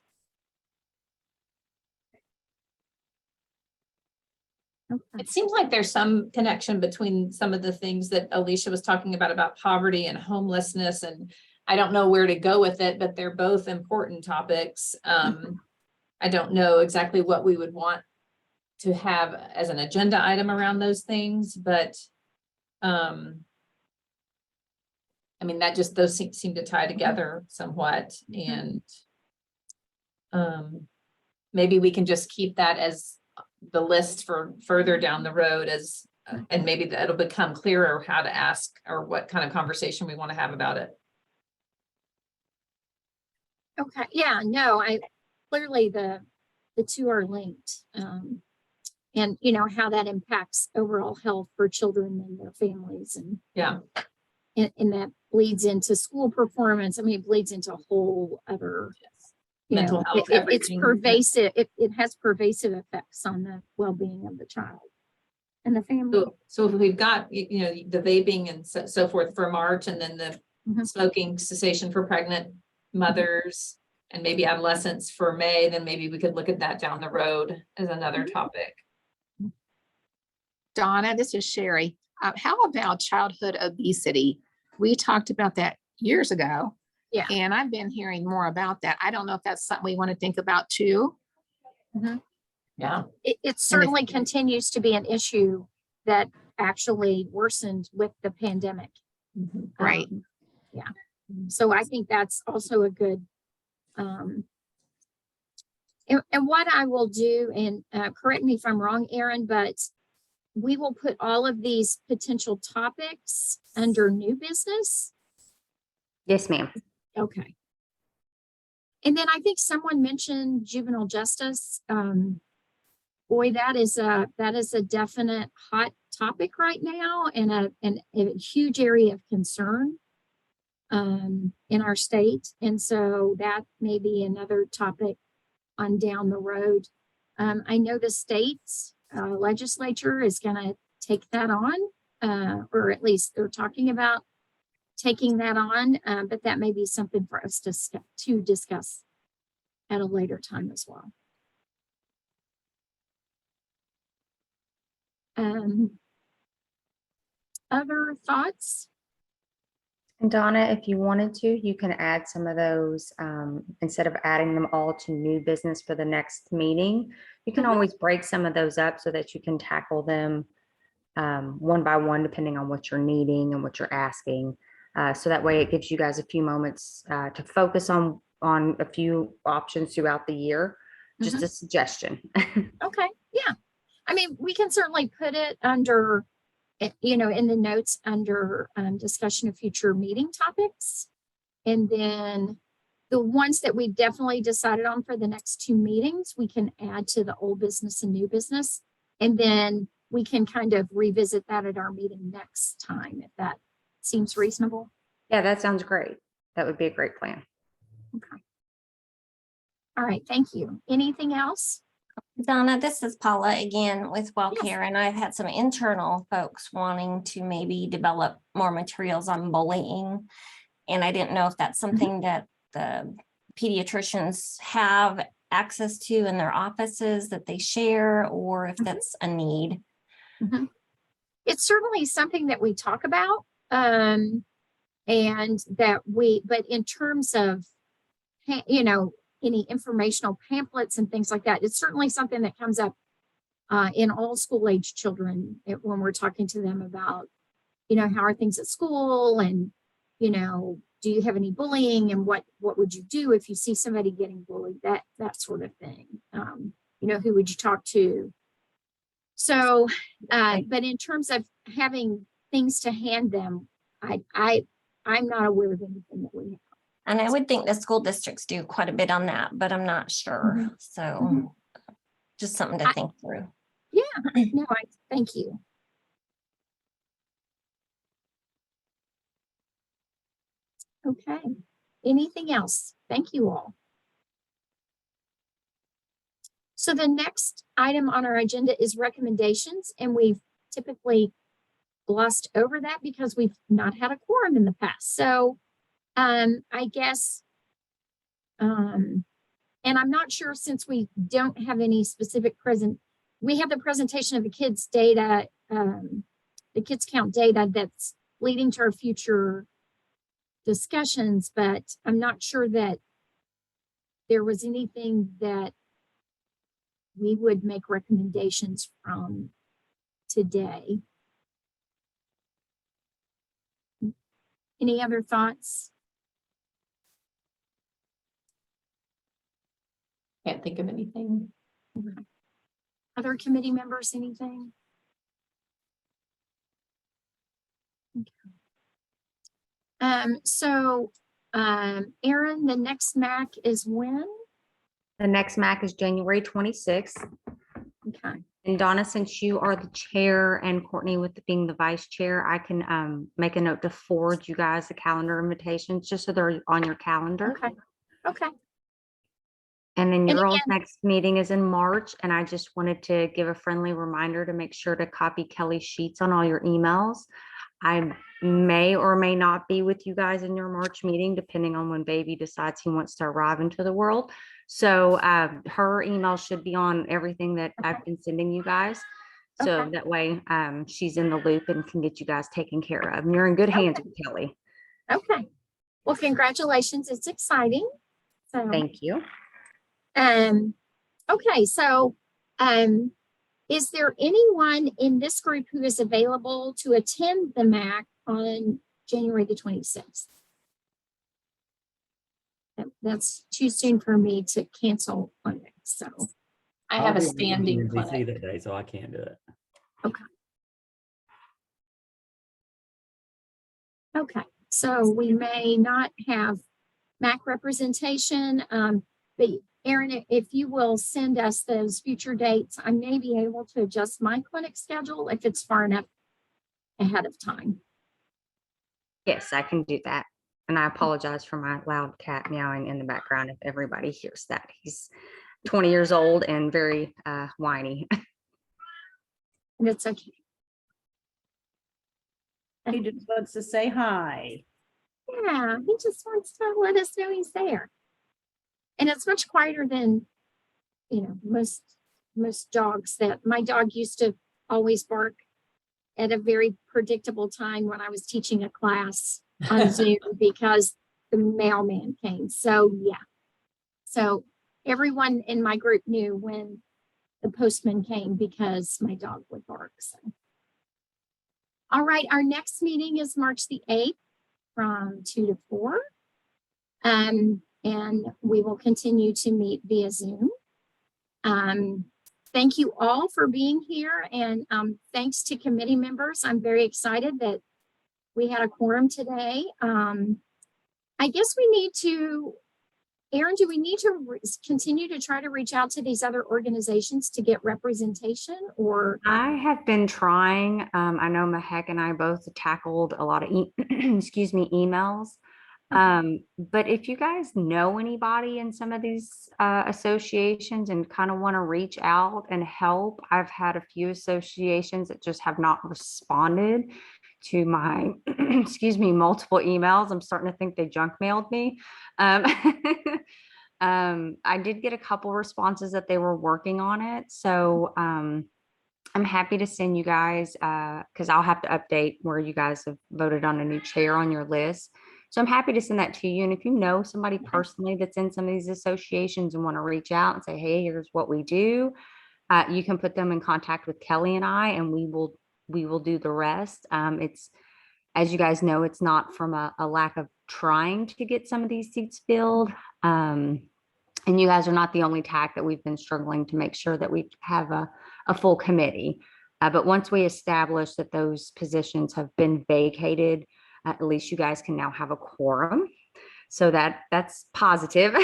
Okay. It seems like there's some connection between some of the things that Alicia was talking about poverty and homelessness. And I don't know where to go with it, but they're both important topics. I don't know exactly what we would want to have as an agenda item around those things, but I mean, that just, those seem to tie together somewhat. And maybe we can just keep that as the list for further down the road as, and maybe that'll become clearer how to ask or what kind of conversation we want to have about it. Okay, yeah, no, clearly the two are linked. And you know, how that impacts overall health for children and their families, and Yeah. And that bleeds into school performance. I mean, it bleeds into a whole other, you Mental know, health, it's everything. pervasive. It has pervasive effects on the well-being of the child and the family. So if we've got, you know, the vaping and so forth for March, and then the Mhm. smoking cessation for pregnant mothers, and maybe adolescents for May, then maybe we could look at that down the road as another topic. Donna, this is Sherry. How about childhood obesity? We talked about that years ago. Yeah. And I've been hearing more about that. I don't know if that's something we want to think about too. Yeah. It certainly continues to be an issue that actually worsened with the pandemic. Right. Yeah. So I think that's also a good, and what I will do, and correct me if I'm wrong, Aaron, but we will put all of these potential topics under new business. Yes, ma'am. Okay. And then I think someone mentioned juvenile justice. Boy, that is a definite hot topic right now, and a huge area of concern in our state. And so that may be another topic on down the road. I know the state's legislature is going to take that on, or at least they're talking about taking that on, but that may be something for us to discuss at a later time as well. Other thoughts? And Donna, if you wanted to, you can add some of those, instead of adding them all to new business for the next meeting. You can always break some of those up so that you can tackle them one by one, depending on what you're needing and what you're asking. So that way it gives you guys a few moments to focus on a few options throughout the year. Just a suggestion. Okay, yeah. I mean, we can certainly put it under, in the notes under discussion of future meeting topics. And then the ones that we definitely decided on for the next 2 meetings, we can add to the old business and new business. And then we can kind of revisit that at our meeting next time, if that seems reasonable. Yeah, that sounds great. That would be a great plan. Okay. All right, thank you. Anything else? Donna, this is Paula again with WellCare, Yes. and I've had some internal folks wanting to maybe develop more materials on bullying. And I didn't know if that's something that the pediatricians have access to in their offices that they share, or if that's a need. It's certainly something that we talk about, and that but in terms of, any informational pamphlets and things like that, it's certainly something that comes up in all school age children when we're talking to them about, how are things at school, and, do you have any bullying, and what would you do if you see somebody getting bullied, that sort of thing. Who would you talk to? So, but in terms of having things to hand them, I'm not aware of anything that we have. And I would think the school districts do quite a bit on that, but I'm not sure. So just something to think through. Yeah, no, thank you. Okay, anything else? Thank you all. So the next item on our agenda is recommendations, and we've typically glossed over that because we've not had a quorum in the past. So I guess, and I'm not sure, since we don't have any specific we have the presentation of the kids data, the kids count data that's leading to our future discussions, but I'm not sure that there was anything that we would make recommendations from today. Any other thoughts? Can't think of anything. Other committee members, anything? Okay. Aaron, the next MAC is when? The next MAC is January 26th. Okay. And Donna, since you are the chair and Courtney with being the vice chair, I can make a note to forward you guys the calendar invitations just so they're on your calendar. Okay. Okay. And then your again, next meeting is in March. And I just wanted to give a friendly reminder to make sure to copy Kelly's sheets on all your emails. I may or may not be with you guys in your March meeting, depending on when baby decides he wants to arrive into the world. So her email should be on everything that I've been sending you guys. So Okay. that way she's in the loop and can get you guys taken care of. And you're in good hands with Kelly. Okay. Well, congratulations. It's exciting. So, Thank you. okay. So, is there anyone in this group who is available to attend the MAC on January the 26th? That's too soon for me to cancel on it. So, I have a I'll be in standing DC clinic. that day, so I can't do it. okay. So we may not have MAC representation, but Erin, if you will send us those future dates, I may be able to adjust my clinic schedule if it's far enough ahead of time. Yes, I can do that. And I apologize for my loud cat meowing in the background if everybody hears that. He's 20 years old and very whiny. And it's okay. He just wants to say hi. Yeah, he just wants to let us know he's there. And it's much quieter than, most dogs. That my dog used to always bark at a very predictable time when I was teaching a class on Zoom because the mailman came. So yeah. So everyone in my group knew when the postman came because my dog would bark. So. All right, our next meeting is March the 8th from 2 to 4. And we will continue to meet via Zoom. Thank you all for being here, and thanks to committee members. I'm very excited that we had a quorum today. I guess we need to, Erin, do we need to continue to try to reach out to these other organizations to get representation, or? I have been trying. I know Mahek and I both tackled a lot of excuse me, emails. But if you guys know anybody in some of these associations and kind of want to reach out and help, I've had a few associations that just have not responded to my, excuse me, multiple emails. I'm starting to think they junk mailed me. I did get a couple responses that they were working on it. So I'm happy to send you guys, because I'll have to update where you guys have voted on a new chair on your list. So I'm happy to send that to you. And if you know somebody personally that's in some of these associations and want to reach out and say, hey, here's what we do, you can put them in contact with Kelly and I, and we will do the rest. It's, as you guys know, it's not from a lack of trying to get some of these seats filled. And you guys are not the only TAC that we've been struggling to make sure that we have a full committee. But once we establish that those positions have been vacated, at least you guys can now have a quorum. So that's positive.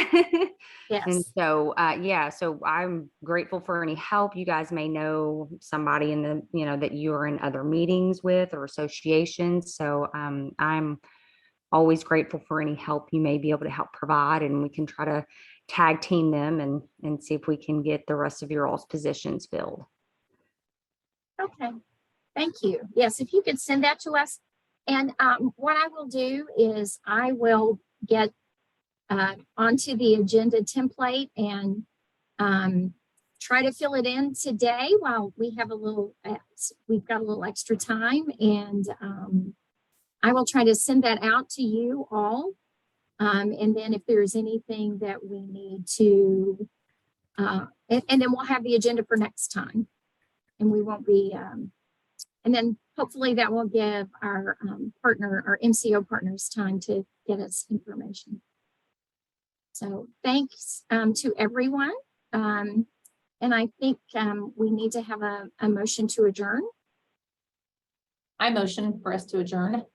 Yes. And so, yeah, so I'm grateful for any help. You guys may know somebody in the, that you are in other meetings with or associations. So I'm always grateful for any help you may be able to help provide, and we can try to tag team them and see if we can get the rest of your all's positions filled. Okay, thank you. Yes, if you could send that to us. And what I will do is I will get onto the agenda template and try to fill it in today while we have we've got a little extra time. And I will try to send that out to you all. And then if there's anything that we need to, and then we'll have the agenda for next time. And we won't be, and then hopefully that will give our partner, our MCO partners, time to get us information. So thanks to everyone. And I think we need to have a motion to adjourn. I motion for us to adjourn.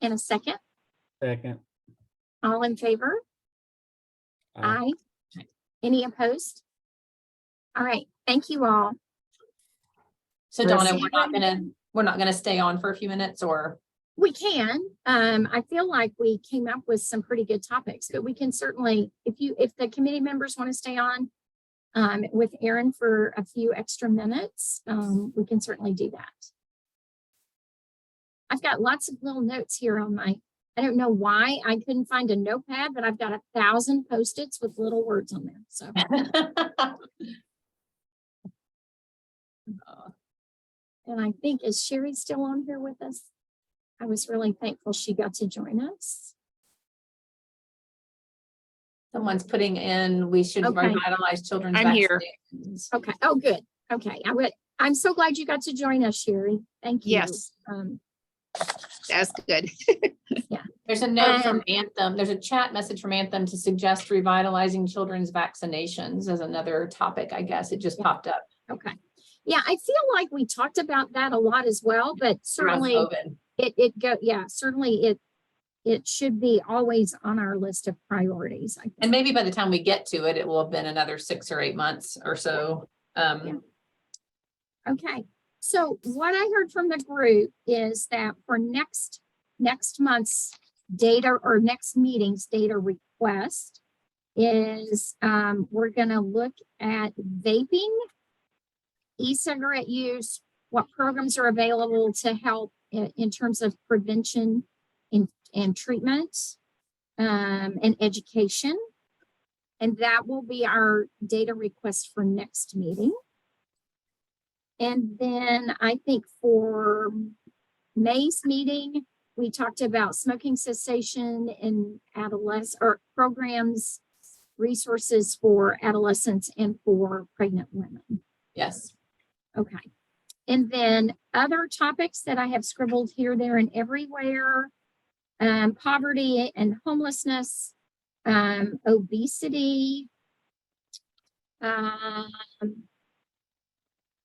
In a second. Second. All in favor? Aye. Any opposed? All right. Thank you all. So Donna, we're not gonna stay on for a few minutes, or? We can. I feel like we came up with some pretty good topics, but we can certainly, if the committee members want to stay on with Erin for a few extra minutes, we can certainly do that. I've got lots of little notes here on my, I don't know why I couldn't find a notepad, but I've got 1,000 Post-its with little words on there, so. And I think, is Sherry still on here with us? I was really thankful she got to join us. Someone's putting in, we should Okay. revitalize children's I'm here. vaccinations. Okay, oh, good. Okay, I'm so glad you got to join us, Sherry. Thank you. Yes. That's good. There's a note from Anthem. There's a chat message from Anthem to suggest revitalizing children's vaccinations as another topic, I guess. It just popped up. Okay. Yeah, I feel like we talked about that a lot as well, but Around certainly COVID. certainly it should be always on our list of priorities. I think. And maybe by the time we get to it, it will have been another 6 or 8 months or so. Okay, so what I heard from the group is that for next month's data or next meeting's data request is we're going to look at vaping, e-cigarette use, what programs are available to help in terms of prevention and treatment and education. And that will be our data request for next meeting. And then I think for May's meeting, we talked about smoking cessation and adolescent or programs, resources for adolescents and for pregnant women. Yes. Okay. And then other topics that I have scribbled here, there, and everywhere, poverty and homelessness, obesity,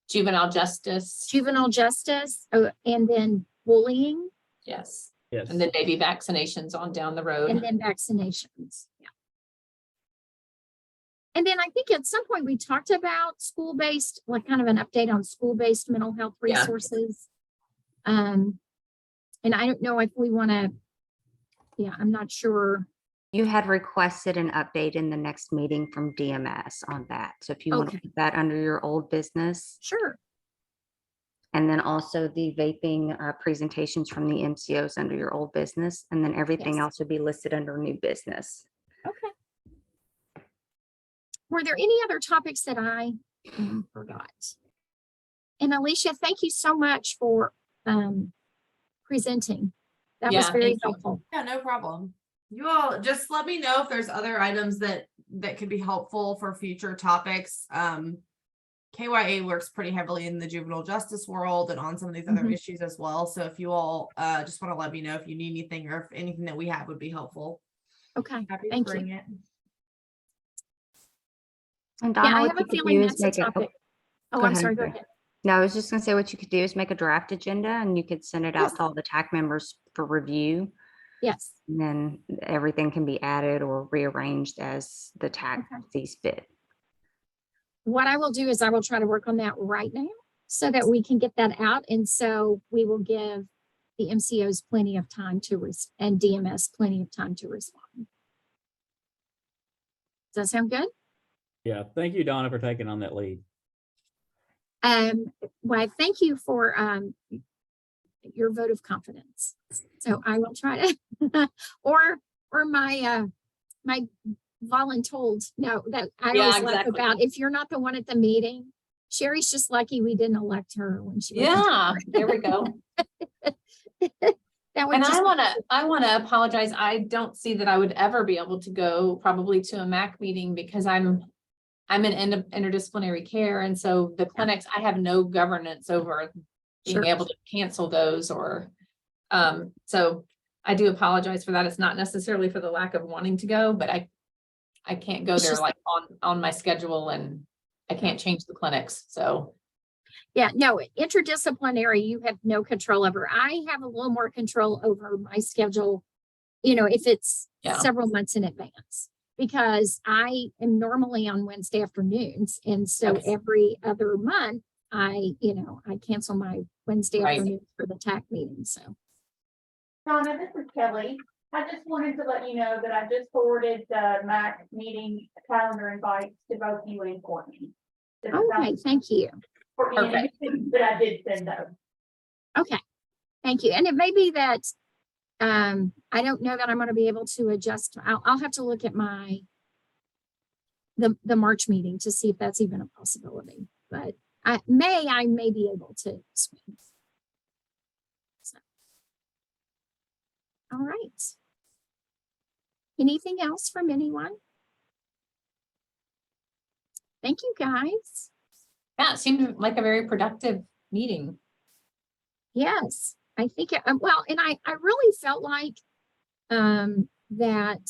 Juvenile justice. And then bullying. Yes. Yes. And then maybe vaccinations on down the road. And then vaccinations. Yeah. And then I think at some point we talked about school-based, like kind of an update on school-based mental health resources. And I don't know if we want to, I'm not sure. You had requested an update in the next meeting from DMS on that. So if you want to put that under your old business. Sure. And then also the vaping presentations from the MCOs under your old business. And then everything else would be listed under new business. Okay. Were there any other topics that I forgot? And Alicia, thank you so much for presenting. That was very helpful. Yeah, no problem. You all just let me know if there's other items that could be helpful for future topics. KYA works pretty heavily in the juvenile justice world and on some of these other issues as well. So if you all just want to let me know if you need anything or if anything that we have would be helpful. Okay, Happy to thank bring you. it. And Donna, I what have you a could feeling do is that's a make topic. go I'm ahead, sorry, go Andrea. ahead. No, I was just gonna say what you could do is make a draft agenda and you could send it out to all the TAC members for review. Yes. And then everything can be added or rearranged as the TAC sees fit. What I will do is I will try to work on that right now so that we can get that out. And so we will give the MCOs plenty of time to and DMS plenty of time to respond. Does that sound good? Yeah. Thank you, Donna, for taking on that lead. Well, thank you for your vote of confidence. So I will try to, or my my voluntold. No, that I always laugh about. If you're not the one at the meeting, Sherry's just lucky we didn't elect her when she was. Yeah, there we go. That would And just I want to apologize. I don't see that I would ever be able to go probably to a MAC meeting because I'm in interdisciplinary care. And so the clinics, I have no governance over being able to cancel those or, so I do apologize for that. It's not necessarily for the lack of wanting to go, but I can't go there like on my schedule and I can't change the clinics. So. Yeah, no, interdisciplinary, you have no control over. I have a little more control over my schedule, if it's several months in advance, because I am normally on Wednesday afternoons. And so every other month, I cancel my Wednesday afternoons for the TAC meeting. So. Donna, this is Kelly. I just wanted to let you know that I just forwarded the MAC meeting calendar invites to both you and Courtney. Okay, thank you. But I did send those. Okay. Thank you. And it may be that, I don't know that I'm going to be able to adjust. I'll have to look at the March meeting to see if that's even a possibility, but I may be able to swing. So. All right. Anything else from anyone? Thank you, guys. Yeah, it seemed like a very productive meeting. Yes, I think, well, and I really felt like that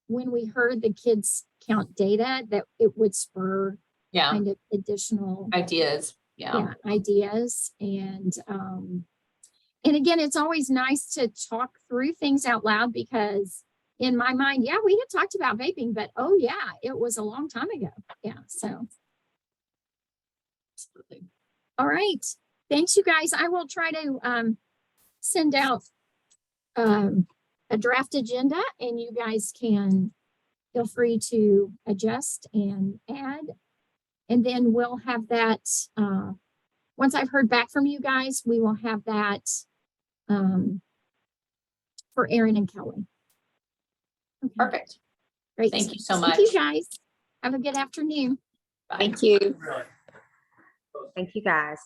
when we heard the kids count data, that it would spur Yeah, kind of additional ideas. Yeah. ideas. And again, it's always nice to talk through things out loud, because in my mind, yeah, we had talked about vaping, but oh yeah, it was a long time ago. Yeah, so. Absolutely. All right. Thanks, you guys. I will try to send out a draft agenda, and you guys can feel free to adjust and add. And then we'll have that, once I've heard back from you guys, we will have that for Aaron and Kelly. Okay. Perfect. Great. Thank you so Thank much. you, guys. Have a good afternoon. Bye. Thank you. Thank you, guys.